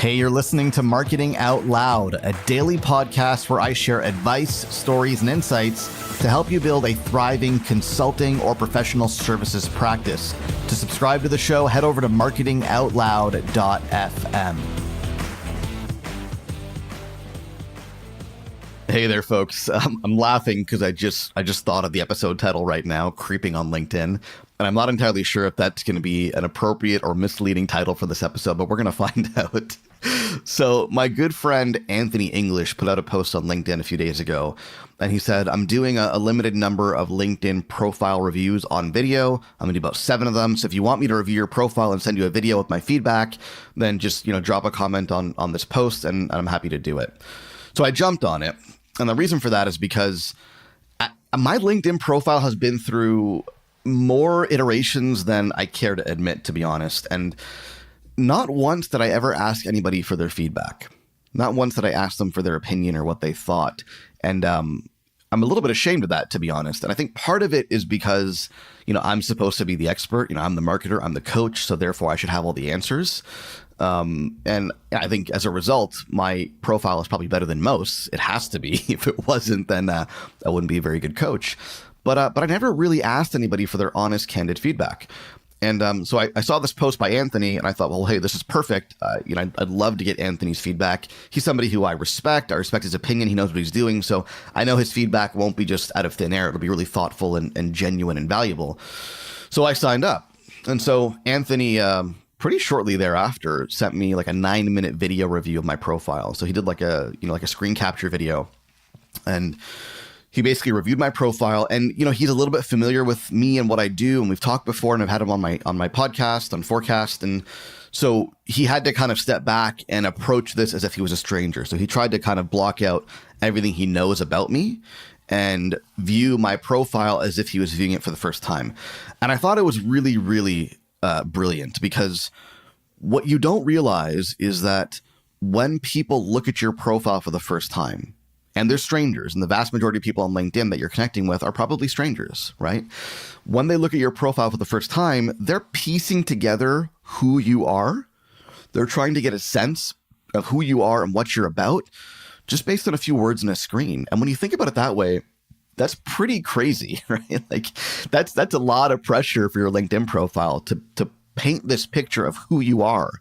Hey, you're listening to Marketing Out Loud, a daily podcast where I share advice, stories, and insights to help you build a thriving consulting or professional services practice. To subscribe to the show, head over to marketingoutloud.fm. Hey there, folks. I'm laughing because I just thought of the episode title right now, Creeping on LinkedIn. And I'm not entirely sure if that's going to be an appropriate or misleading title for this episode, but we're going to find out. So my good friend Anthony English put out a post on LinkedIn a few days ago, and he said, I'm doing a limited number of LinkedIn profile reviews on video. I'm going to do about 7 of them. So if you want me to review your profile and send you a video with my feedback, then just drop a comment on this post, and I'm happy to do it. So I jumped on it. And the reason for that is because my LinkedIn profile has been through more iterations than I care to admit, to be honest. And not once did I ever ask anybody for their feedback. Not once did I ask them for their opinion or what they thought. And I'm a little bit ashamed of that, to be honest. And I think part of it is because, I'm supposed to be the expert. I'm the marketer, I'm the coach, so therefore I should have all the answers. And I think as a result, my profile is probably better than most. It has to be. If it wasn't, then I wouldn't be a very good coach. But I never really asked anybody for their honest, candid feedback. And so I saw this post by Anthony, and I thought, well, hey, this is perfect. I'd love to get Anthony's feedback. He's somebody who I respect. I respect his opinion. He knows what he's doing. So I know his feedback won't be just out of thin air. It'll be really thoughtful and genuine and valuable. So I signed up. And so Anthony, pretty shortly thereafter, sent me like a 9-minute video review of my profile. So he did like a screen capture video, and he basically reviewed my profile. And he's a little bit familiar with me and what I do, and we've talked before, and I've had him on my podcast on Forecast, and so he had to kind of step back and approach this as if he was a stranger. So he tried to kind of block out everything he knows about me and view my profile as if he was viewing it for the first time. And I thought it was really, really brilliant, because what you don't realize is that when people look at your profile for the first time, and they're strangers, and the vast majority of people on LinkedIn that you're connecting with are probably strangers, right? When they look at your profile for the first time, they're piecing together who you are. They're trying to get a sense of who you are and what you're about just based on a few words in a screen. And when you think about it that way, that's pretty crazy, right? Like that's a lot of pressure for your LinkedIn profile to paint this picture of who you are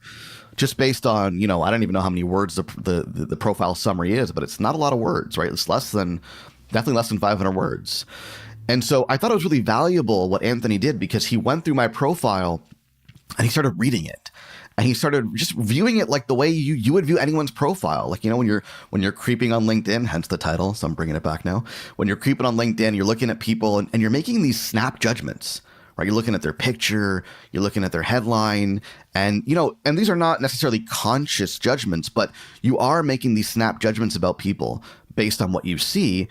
just based on, I don't even know how many words the profile summary is, but it's not a lot of words, right? It's definitely less than 500 words. And so I thought it was really valuable what Anthony did, because he went through my profile and he started reading it. And he started just viewing it like the way you would view anyone's profile. Like, when you're creeping on LinkedIn, hence the title, so I'm bringing it back now. When you're creeping on LinkedIn, you're looking at people and you're making these snap judgments, right? You're looking at their picture, you're looking at their headline, and these are not necessarily conscious judgments, but you are making these snap judgments about people based on what you see.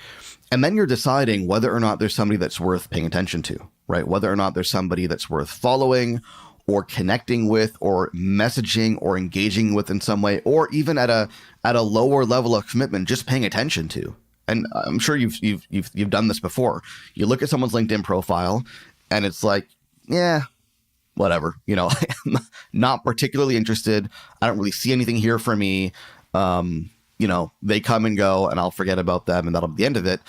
And then you're deciding whether or not there's somebody that's worth paying attention to, right? Whether or not there's somebody that's worth following or connecting with or messaging or engaging with in some way, or even at a lower level of commitment, just paying attention to. And I'm sure you've done this before. You look at someone's LinkedIn profile and it's like, yeah, whatever, I'm not particularly interested. I don't really see anything here for me. They come and go and I'll forget about them and that'll be the end of it.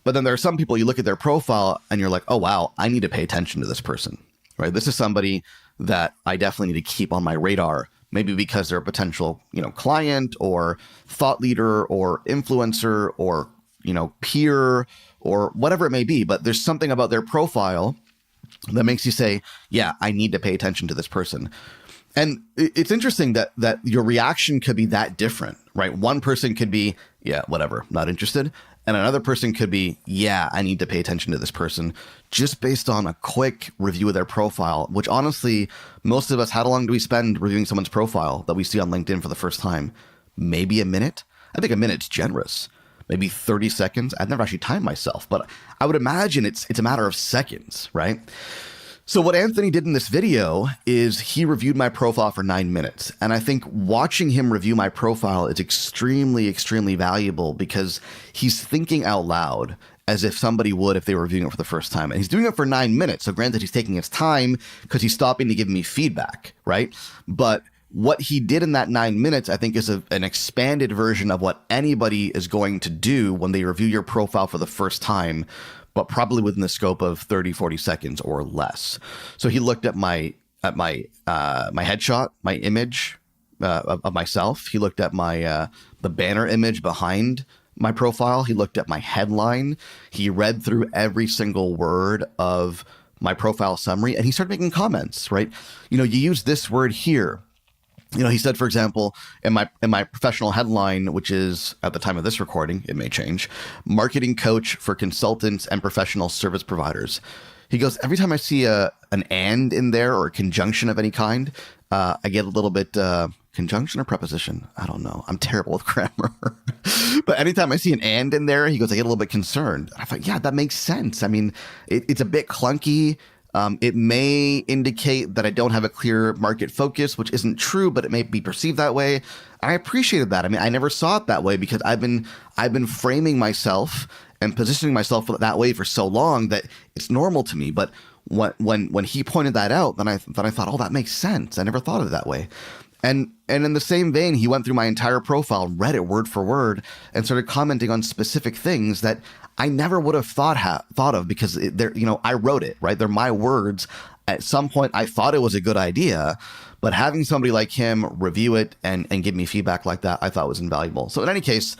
But then there are some people, you look at their profile and you're like, oh, wow, I need to pay attention to this person, right? This is somebody that I definitely need to keep on my radar, maybe because they're a potential, client or thought leader or influencer or, peer or whatever it may be. But there's something about their profile that makes you say, yeah, I need to pay attention to this person. And it's interesting that your reaction could be that different, right? One person could be, yeah, whatever, not interested. And another person could be, yeah, I need to pay attention to this person, just based on a quick review of their profile, which honestly, most of us, how long do we spend reviewing someone's profile that we see on LinkedIn for the first time? Maybe a minute? I think a minute's generous. Maybe 30 seconds. I've never actually timed myself, but I would imagine it's a matter of seconds, right? So what Anthony did in this video is he reviewed my profile for 9 minutes. And I think watching him review my profile is extremely, extremely valuable, because he's thinking out loud as if somebody would if they were reviewing it for the first time. And he's doing it for 9 minutes. So granted, he's taking his time because he's stopping to give me feedback, right? But what he did in that 9 minutes, I think, is an expanded version of what anybody is going to do when they review your profile for the first time, but probably within the scope of 30, 40 seconds or less. So he looked at my headshot, my image of myself. He looked at my the banner image behind my profile. He looked at my headline. He read through every single word of my profile summary, and he started making comments, right? You use this word here. He said, for example, in my professional headline, which is at the time of this recording, it may change, marketing coach for consultants and professional service providers. He goes, every time I see an and in there or a conjunction of any kind, I get a little bit conjunction or preposition. I don't know. I'm terrible with grammar. But anytime I see an and in there, he goes, I get a little bit concerned. I thought, yeah, that makes sense. I mean, it's a bit clunky. It may indicate that I don't have a clear market focus, which isn't true, but it may be perceived that way. I appreciated that. I mean, I never saw it that way because I've been framing myself and positioning myself that way for so long that it's normal to me. But when he pointed that out, then I thought, oh, that makes sense. I never thought of it that way. And in the same vein, he went through my entire profile, read it word for word, and started commenting on specific things that I never would have thought of because I wrote it, right? They're my words. At some point, I thought it was a good idea, but having somebody like him review it and give me feedback like that, I thought was invaluable. So in any case,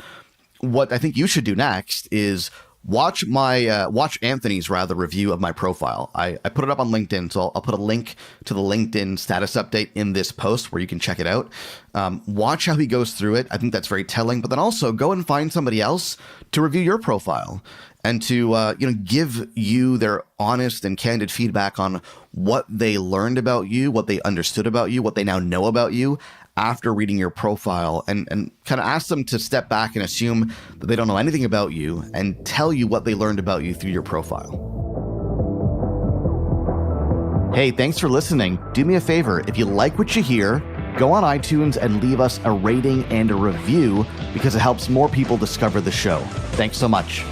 what I think you should do next is watch Anthony's review of my profile. I put it up on LinkedIn, so I'll put a link to the LinkedIn status update in this post where you can check it out. Watch how he goes through it. I think that's very telling. But then also go and find somebody else to review your profile and to give you their honest and candid feedback on what they learned about you, what they understood about you, what they now know about you after reading your profile, and kind of ask them to step back and assume that they don't know anything about you and tell you what they learned about you through your profile. Hey, thanks for listening. Do me a favor, if you like what you hear, go on iTunes and leave us a rating and a review because it helps more people discover the show. Thanks so much.